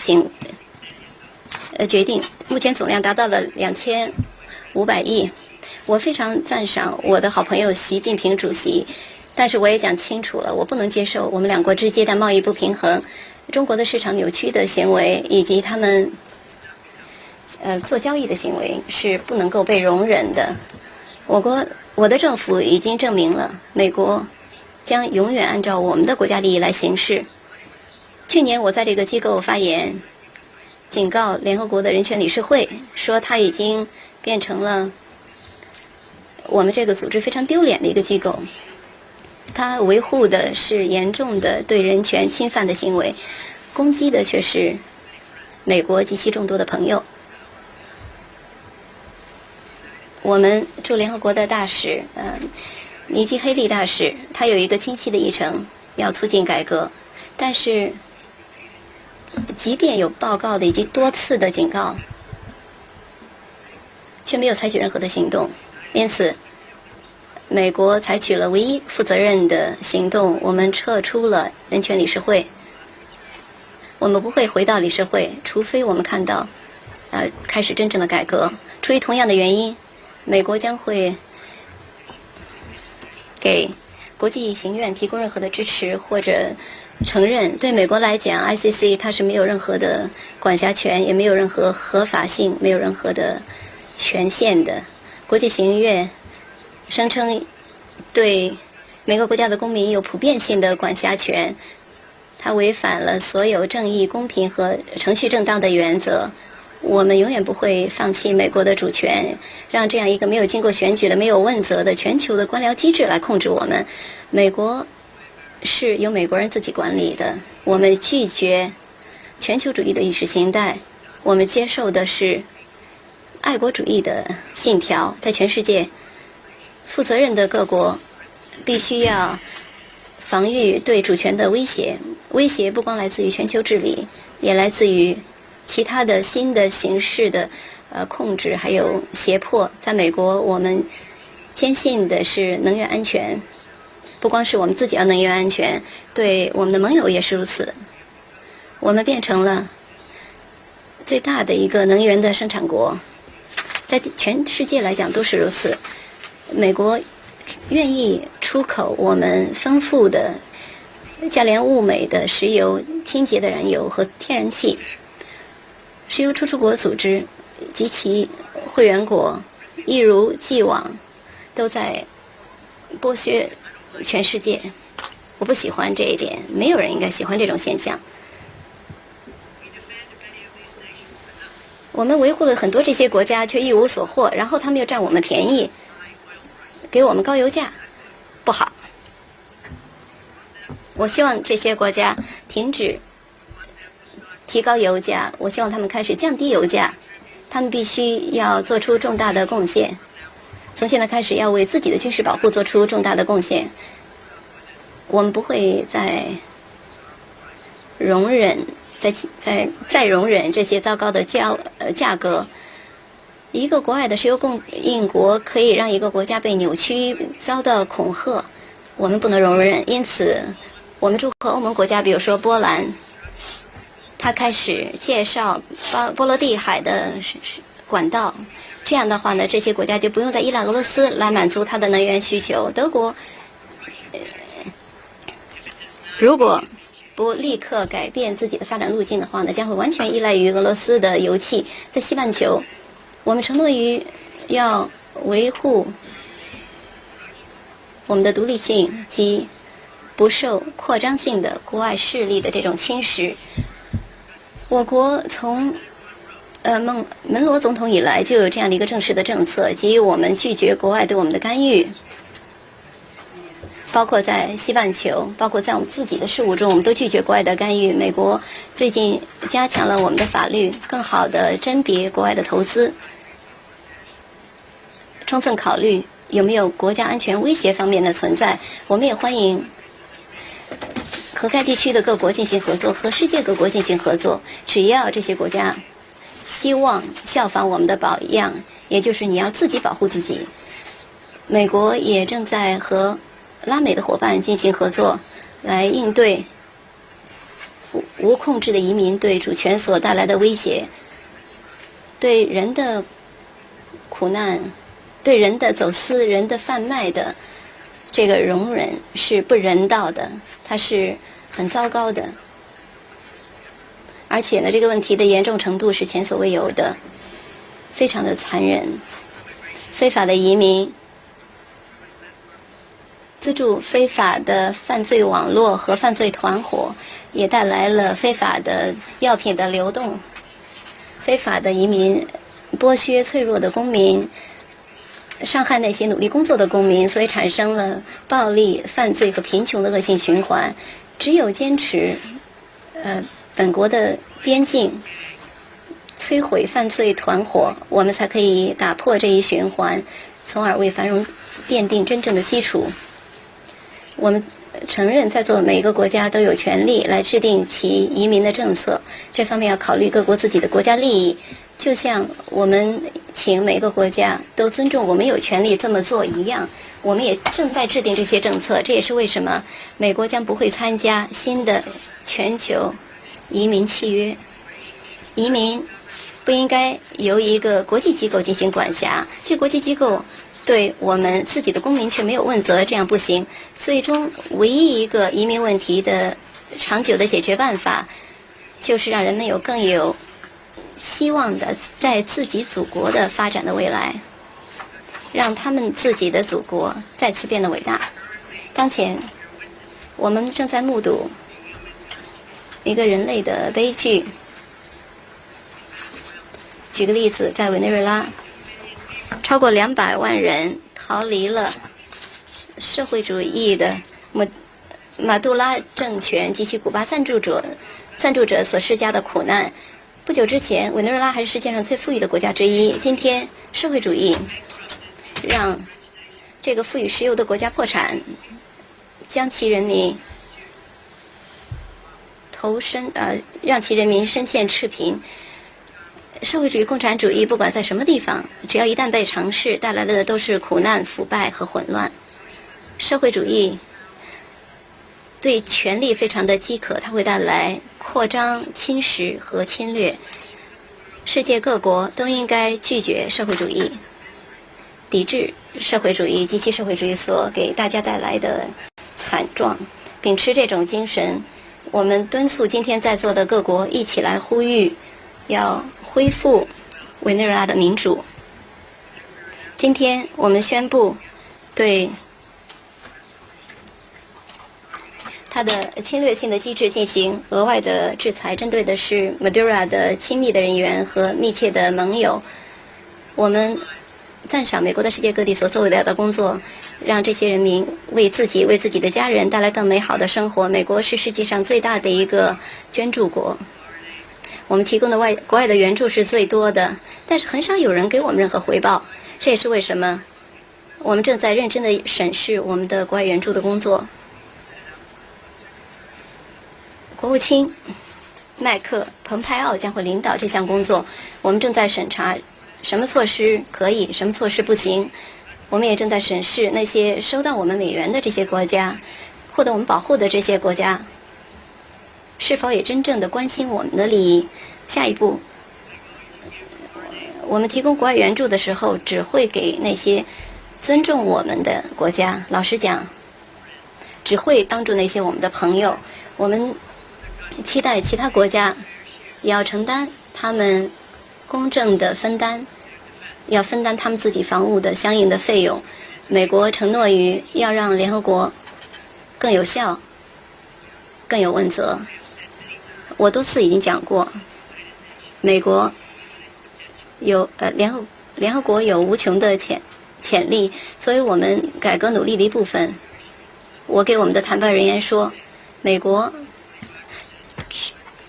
决定，目前总量达到了2500亿。我非常赞赏我的好朋友习近平主席，但是我也讲清楚了，我不能接受我们两国之间的贸易不平衡、中国的市场扭曲的行为以及他们做交易的行为是不能够被容忍的。我的政府已经证明了，美国将永远按照我们的国家利益来行事。去年我在这个机构发言，警告联合国的人权理事会，说它已经变成了我们这个组织非常丢脸的一个机构。它维护的是严重的对人权侵犯的行为，攻击的却是美国及其众多的朋友。我们驻联合国的大使尼基·黑利大使，他有一个清晰的议程，要促进改革，但是即便有报告的以及多次的警告，却没有采取任何的行动。因此美国采取了唯一负责任的行动，我们撤出了人权理事会。我们不会回到理事会，除非我们看到开始真正的改革。出于同样的原因，美国将会给国际刑院提供任何的支持或者承认。对美国来讲 ，ICC 它是没有任何的管辖权，也没有任何合法性，没有任何的权限的。国际刑院声称对每个国家的公民有普遍性的管辖权，它违反了所有正义、公平和程序正当的原则。我们永远不会放弃美国的主权，让这样一个没有经过选举的、没有问责的全球的官僚机制来控制我们。美国是由美国人自己管理的，我们拒绝全球主义的意识形态，我们接受的是爱国主义的信条。在全世界，负责任的各国必须要防御对主权的威胁，威胁不光来自于全球治理，也来自于其他的新的形式的控制还有胁迫。在美国，我们坚信的是能源安全，不光是我们自己要能源安全，对我们的盟友也是如此。我们变成了最大的一个能源的生产国，在全世界来讲都是如此。美国愿意出口我们丰富的价廉物美的石油、清洁的燃油和天然气。石油输出国组织及其会员国一如既往都在剥削全世界。我不喜欢这一点，没有人应该喜欢这种现象。我们维护了很多这些国家，却一无所获，然后他们又占我们便宜，给我们高油价，不好。我希望这些国家停止提高油价，我希望他们开始降低油价。他们必须要做出重大的贡献，从现在开始要为自己的军事保护做出重大的贡献。我们不会再容忍这些糟糕的价格。一个国外的石油供应国可以让一个国家被扭曲、遭到恐吓，我们不能容忍。因此，我们祝贺欧盟国家，比如说波兰，他开始介绍波罗的海的管道。这样的话呢，这些国家就不用再依赖俄罗斯来满足它的能源需求。德国如果不立刻改变自己的发展路径的话呢，将会完全依赖于俄罗斯的油气。在西半球，我们承诺于要维护我们的独立性及不受扩张性的国外势力的这种侵蚀。我国从门罗总统以来就有这样的一个正式的政策，即我们拒绝国外对我们的干预，包括在西半球，包括在我们自己的事务中，我们都拒绝国外的干预。美国最近加强了我们的法律，更好地甄别国外的投资，充分考虑有没有国家安全威胁方面的存在。我们也欢迎和该地区的各国进行合作，和世界各国进行合作，只要这些国家希望效仿我们的榜样，也就是你要自己保护自己。美国也正在和拉美的伙伴进行合作，来应对无控制的移民对主权所带来的威胁，对人的苦难，对人的走私、人的贩卖的这个容忍是不人道的，它是很糟糕的。而且呢，这个问题的严重程度是前所未有的，非常的残忍。非法的移民、资助非法的犯罪网络和犯罪团伙，也带来了非法的药品的流动。非法的移民剥削脆弱的公民，伤害那些努力工作的公民，所以产生了暴力、犯罪和贫穷的恶性循环。只有坚持本国的边境，摧毁犯罪团伙，我们才可以打破这一循环，从而为繁荣奠定真正的基础。我们承认在座的每一个国家都有权利来制定其移民的政策，这方面要考虑各国自己的国家利益，就像我们请每个国家都尊重我们有权利这么做一样。我们也正在制定这些政策，这也是为什么美国将不会参加新的全球移民契约。移民不应该由一个国际机构进行管辖，这个国际机构对我们自己的公民却没有问责，这样不行。最终，唯一一个移民问题的长久的解决办法，就是让人们有更有希望的在自己祖国的发展的未来，让他们自己的祖国再次变得伟大。当前，我们正在目睹一个人类的悲剧。举个例子，在委内瑞拉，超过200万人逃离了社会主义的马杜拉政权及其古巴赞助者所施加的苦难。不久之前，委内瑞拉还是世界上最富裕的国家之一。今天，社会主义让这个富裕石油的国家破产，将其人民让其人民深陷赤贫。社会主义、共产主义不管在什么地方，只要一旦被尝试，带来的都是苦难、腐败和混乱。社会主义对权力非常的饥渴，它会带来扩张、侵蚀和侵略。世界各国都应该拒绝社会主义，抵制社会主义及其社会主义所给大家带来的惨状。秉持这种精神，我们敦促今天在座的各国一起来呼吁，要恢复委内瑞拉的民主。今天我们宣布对它的侵略性的机制进行额外的制裁，针对的是 Maduro 的亲密的人员和密切的盟友。我们赞赏美国在世界各地所做的工作，让这些人民为自己、为自己的家人带来更美好的生活。美国是世界上最大的一个捐助国。我们提供的国外的援助是最多的，但是很少有人给我们任何回报。这也是为什么我们正在认真地审视我们的国外援助的工作。国务卿麦克·蓬佩奥将会领导这项工作。我们正在审查什么措施可以，什么措施不行。我们也正在审视那些收到我们美元的这些国家，获得我们保护的这些国家，是否也真正的关心我们的利益。下一步，我们提供国外援助的时候，只会给那些尊重我们的国家。老实讲，只会帮助那些我们的朋友。我们期待其他国家也要承担他们公正的分担，要分担他们自己防务的相应的费用。美国承诺于要让联合国更有效、更有问责。我多次已经讲过，美国有联合国有无穷的潜力，作为我们改革努力的一部分。我给我们的谈判人员说，美国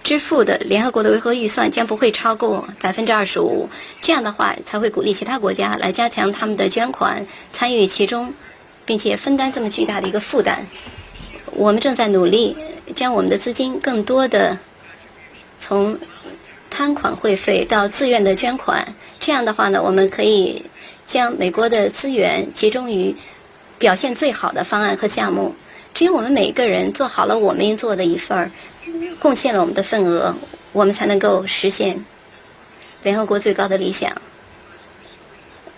支付的联合国的维和预算将不会超过25%，这样的话才会鼓励其他国家来加强他们的捐款，参与其中，并且分担这么巨大的一个负担。我们正在努力将我们的资金更多的从摊款会费到自愿的捐款，这样的话呢，我们可以将美国的资源集中于表现最好的方案和项目。只有我们每一个人做好了我们应做的一份儿，贡献了我们的份额，我们才能够实现联合国最高的理想。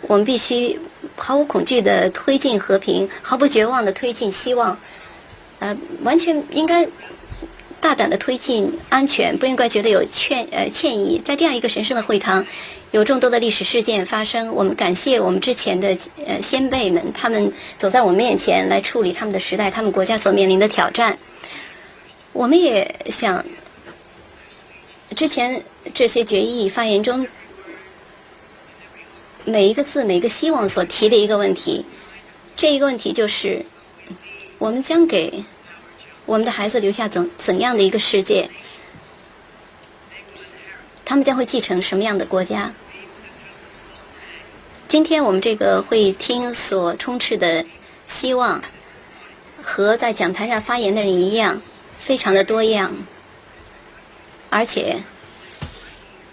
我们必须毫无恐惧地推进和平，毫不绝望地推进希望，完全应该大胆地推进安全，不应该觉得有歉意。在这样一个神圣的会堂，有众多的历史事件发生，我们感谢我们之前的先辈们，他们走在我们面前来处理他们的时代，他们国家所面临的挑战。我们也想，之前这些决议发言中每一个字每一个希望所提的一个问题，这一个问题就是我们将给我们的孩子留下怎样的一个世界，他们将会继承什么样的国家。今天我们这个会议厅所充斥的希望和在讲台上发言的人一样，非常的多样，而且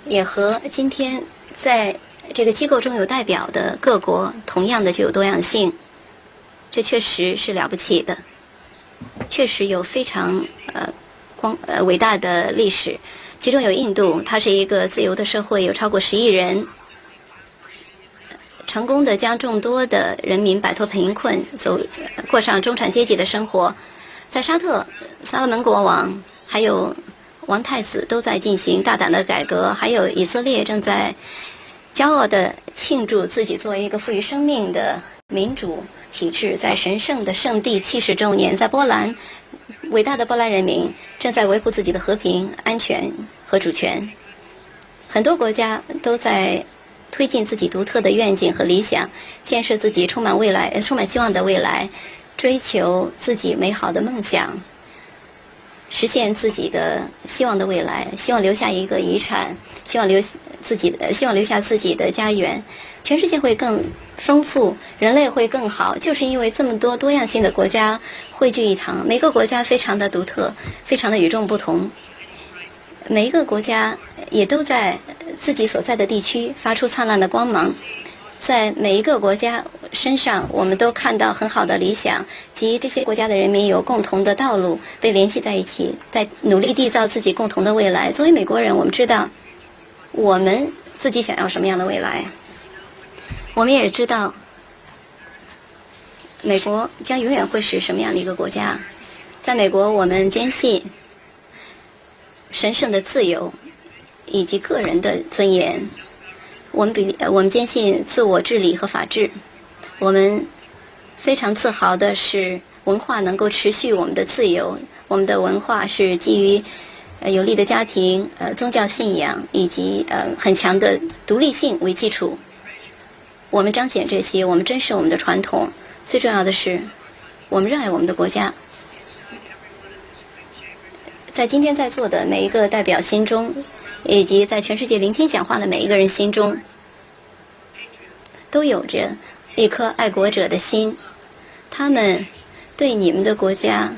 也和今天在这个机构中有代表的各国同样的具有多样性。这确实是了不起的，确实有非常伟大的历史。其中有印度，它是一个自由的社会，有超过10亿人，成功的将众多的人民摆脱贫困，过上中产阶级的生活。在沙特，萨勒门国王还有王太子都在进行大胆的改革，还有以色列正在骄傲地庆祝自己作为一个赋予生命的民主体制在神圣的圣地70周年。在波兰，伟大的波兰人民正在维护自己的和平、安全和主权。很多国家都在推进自己独特的愿景和理想，建设自己充满希望的未来，追求自己美好的梦想，实现自己的希望的未来，希望留下一个遗产，希望留下自己的家园。全世界会更丰富，人类会更好，就是因为这么多多样性的国家汇聚一堂。每个国家非常的独特，非常的与众不同，每一个国家也都在自己所在的地区发出灿烂的光芒。在每一个国家身上，我们都看到很好的理想，及这些国家的人民有共同的道路被联系在一起，在努力缔造自己共同的未来。作为美国人，我们知道我们自己想要什么样的未来，我们也知道美国将永远会是什么样的一个国家。在美国，我们坚信神圣的自由以及个人的尊严，我们坚信自我治理和法治。我们非常自豪的是文化能够持续我们的自由，我们的文化是基于有力的家庭、宗教信仰以及很强的独立性为基础。我们彰显这些，我们珍视我们的传统，最重要的是我们热爱我们的国家。在今天在座的每一个代表心中，以及在全世界聆听讲话的每一个人心中，都有着一颗爱国者的心。他们对你们的国家，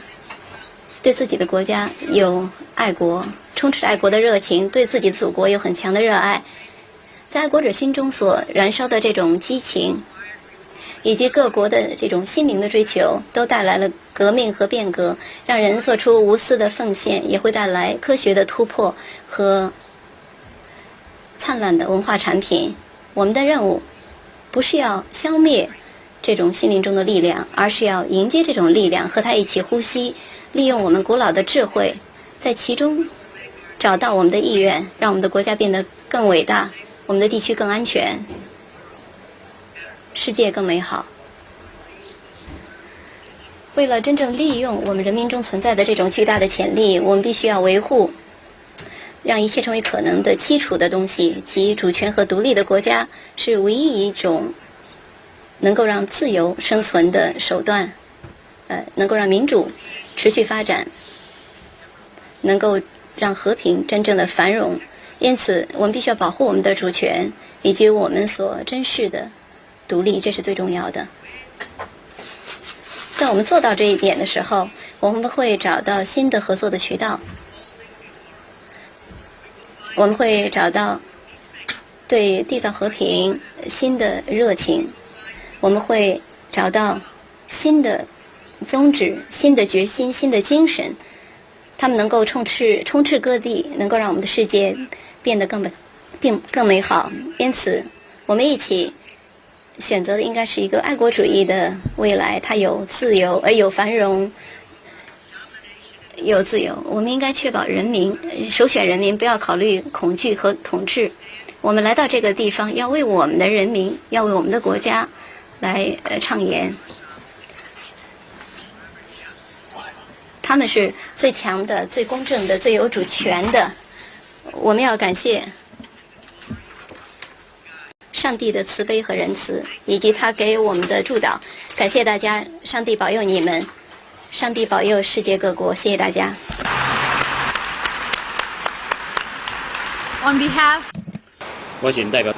对自己的国家有爱国，充斥着爱国的热情，对自己的祖国有很强的热爱。在爱国者心中所燃烧的这种激情，以及各国的这种心灵的追求，都带来了革命和变革，让人做出无私的奉献，也会带来科学的突破和灿烂的文化产品。我们的任务不是要消灭这种心灵中的力量，而是要迎接这种力量，和它一起呼吸，利用我们古老的智慧，在其中找到我们的意愿，让我们的国家变得更伟大，我们的地区更安全，世界更美好。为了真正利用我们人民中存在的这种巨大的潜力，我们必须要维护让一切成为可能的基础的东西，即主权和独立的国家是唯一一种能够让自由生存的手段，能够让民主持续发展，能够让和平真正的繁荣。因此，我们必须要保护我们的主权以及我们所珍视的独立，这是最重要的。在我们做到这一点的时候，我们会找到新的合作的渠道，我们会找到对缔造和平新的热情，我们会找到新的宗旨、新的决心、新的精神，他们能够充斥各地，能够让我们的世界变得更美好。因此，我们一起选择的应该是一个爱国主义的未来，它有自由，有繁荣，有自由。我们应该确保人民，首选人民，不要考虑恐惧和统治。我们来到这个地方，要为我们的人民，要为我们的国家来倡言。他们是最强的、最公正的、最有主权的。我们要感谢上帝的慈悲和仁慈，以及他给我们的助导。感谢大家，上帝保佑你们，上帝保佑世界各国。谢谢大家。On behalf，我谨代表